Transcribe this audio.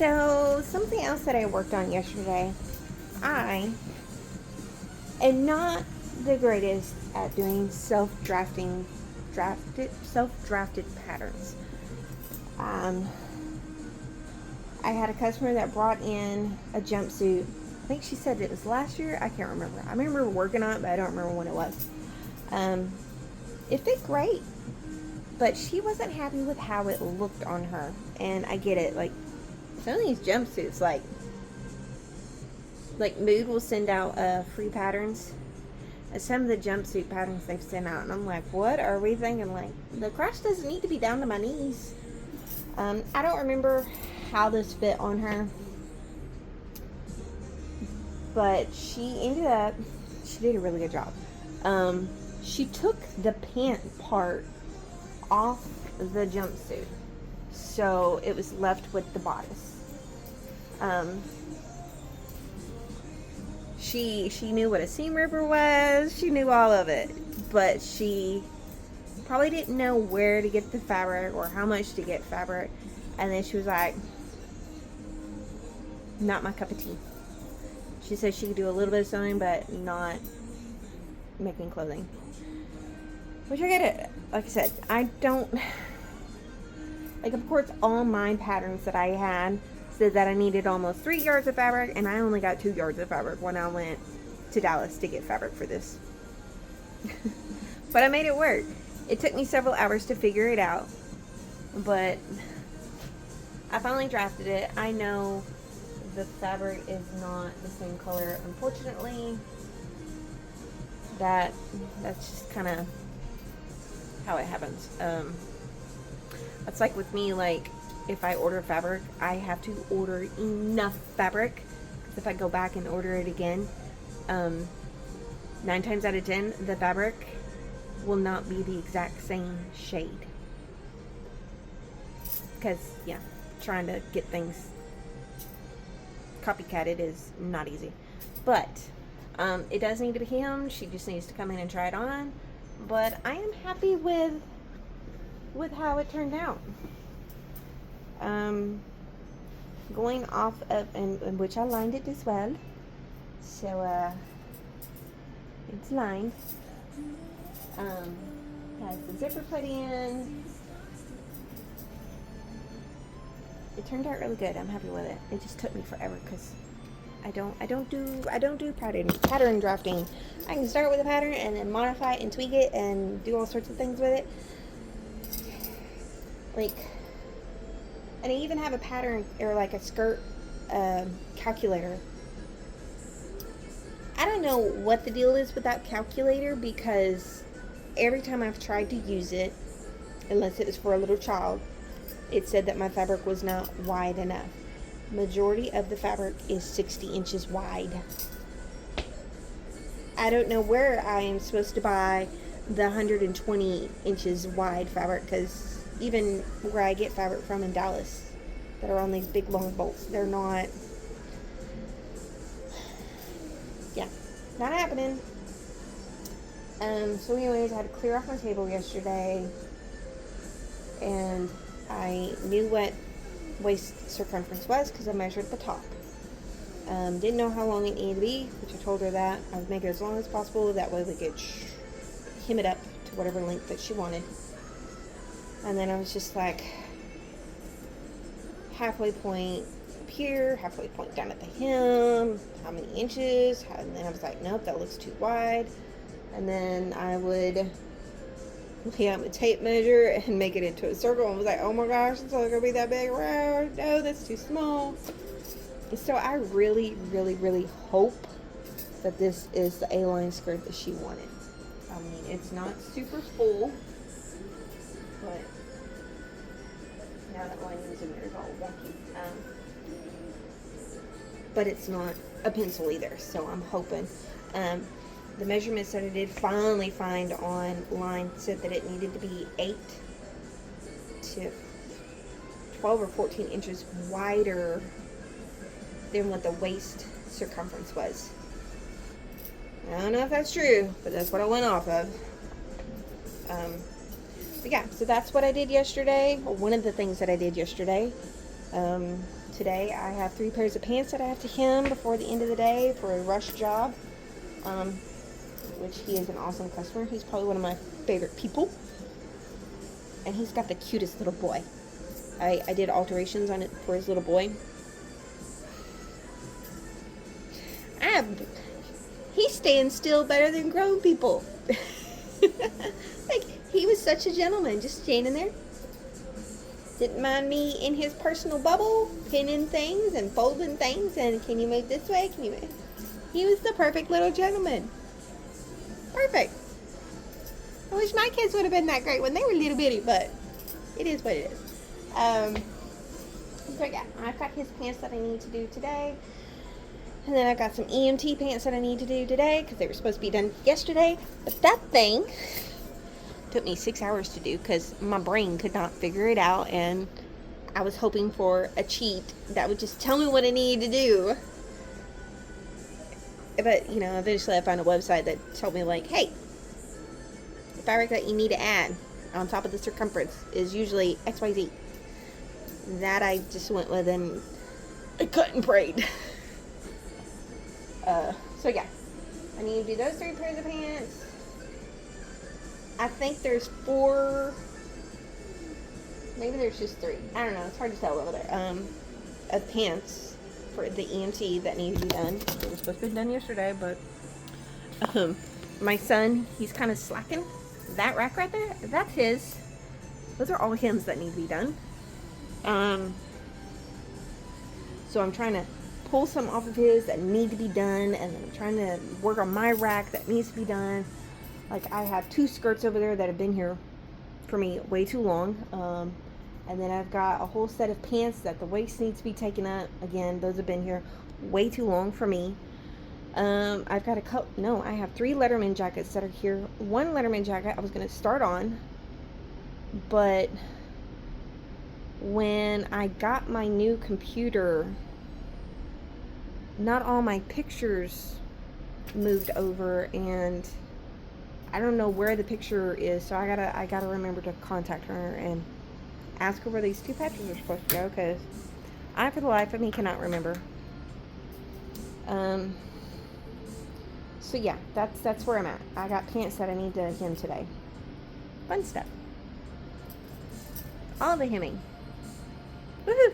So, something else that I worked on yesterday, I am not the greatest at doing self-drafted patterns. Um, I had a customer that brought in a jumpsuit. I think she said it was last year. I can't remember. I remember working on it, but I don't remember when it was. It fit great, but she wasn't happy with how it looked on her. And I get it. Like, some of these jumpsuits, like Mood will send out free patterns. And some of the jumpsuit patterns they've sent out, and I'm like, what are we thinking? Like, the crotch doesn't need to be down to my knees. I don't remember how this fit on her, but she did a really good job. She took the pant part off the jumpsuit, so it was left with the bodice. She knew what a seam ripper was. She knew all of it, but she probably didn't know where to get the fabric or how much to get fabric. And then she was like, not my cup of tea. She said she could do a little bit of sewing, but not making clothing. Which I get it. Like I said, I don't... Like, of course, all my patterns that I had said that I needed almost 3 yards of fabric, and I only got 2 yards of fabric when I went to Dallas to get fabric for this. But I made it work. It took me several hours to figure it out, but I finally drafted it. I know the fabric is not the same color, unfortunately. That's just kind of how it happens. It's like with me, like, if I order fabric, I have to order enough fabric, because if I go back and order it again, 9 times out of 10, the fabric will not be the exact same shade. Because, yeah, trying to get things copycatted is not easy. But it does need to be hemmed. She just needs to come in and try it on. But I am happy with how it turned out. Going off of, in which I lined it as well. So it's lined. Has the zipper put in. It turned out really good. I'm happy with it. It just took me forever because I don't do pattern drafting. I can start with a pattern and then modify it and tweak it and do all sorts of things with it. Like, and I even have a pattern, or like a skirt calculator. I don't know what the deal is with that calculator, because every time I've tried to use it, unless it was for a little child, it said that my fabric was not wide enough. Majority of the fabric is 60 inches wide. I don't know where I am supposed to buy the 120 inches wide fabric, because even where I get fabric from in Dallas that are on these big long bolts, they're not, yeah, not happening. So anyways, I had to clear off my table yesterday, and I knew what waist circumference was because I measured the top. Didn't know how long it needed to be, which I told her that I would make it as long as possible. That way we could hem it up to whatever length that she wanted. And then I was just like, halfway point up here, halfway point down at the hem, how many inches? And then I was like, nope, that looks too wide. And then I would lay out my tape measure and make it into a circle, and was like, oh my gosh, it's only gonna be that big around. No, that's too small. And so I really, really, really hope that this is the A-line skirt that she wanted. I mean, it's not super full, but now that my name's in there is all wonky. But it's not a pencil either, so I'm hoping. The measurements that I did finally find online said that it needed to be 8 to 12 or 14 inches wider than what the waist circumference was. I don't know if that's true, but that's what I went off of. But yeah, so that's what I did yesterday, or one of the things that I did yesterday. today I have 3 pairs of pants that I have to hem before the end of the day for a rush job. Which he is an awesome customer. He's probably one of my favorite people. And he's got the cutest little boy. I did alterations on it for his little boy. He's staying still better than grown people. Like, he was such a gentleman, just standing there. Didn't mind me in his personal bubble, pinning things and folding things, and can you move this way? Can you move? He was the perfect little gentleman. Perfect. I wish my kids would have been that great when they were little bitty, but it is what it is. So yeah, I've got his pants that I need to do today. And then I've got some EMT pants that I need to do today because they were supposed to be done yesterday. But that thing took me 6 hours to do because my brain could not figure it out. And I was hoping for a cheat that would just tell me what I needed to do. But, you know, eventually I found a website that told me, like, hey, the fabric that you need to add on top of the circumference is usually XYZ. That I just went with and I cut and prayed. So yeah, I need to do those 3 pairs of pants. I think there's 4, maybe there's just 3. I don't know, it's hard to tell over there. Of pants for the EMT that need to be done. It was supposed to be done yesterday, but my son, he's kind of slacking. That rack right there, that's his. Those are all hymns that need to be done. So I'm trying to pull some off of his that need to be done, and then I'm trying to work on my rack that needs to be done. Like, I have 2 skirts over there that have been here for me way too long. And then I've got a whole set of pants that the waist needs to be taken up. Again, those have been here way too long for me. I've got I have 3 Letterman jackets that are here. 1 Letterman jacket I was going to start on, but when I got my new computer, not all my pictures moved over, and I don't know where the picture is, so I gotta remember to contact her and ask her where these 2 patches are supposed to go, because I, for the life of me, cannot remember. So yeah, that's where I'm at. I got pants that I need to hem today. Fun stuff. All the hemming. Woohoo!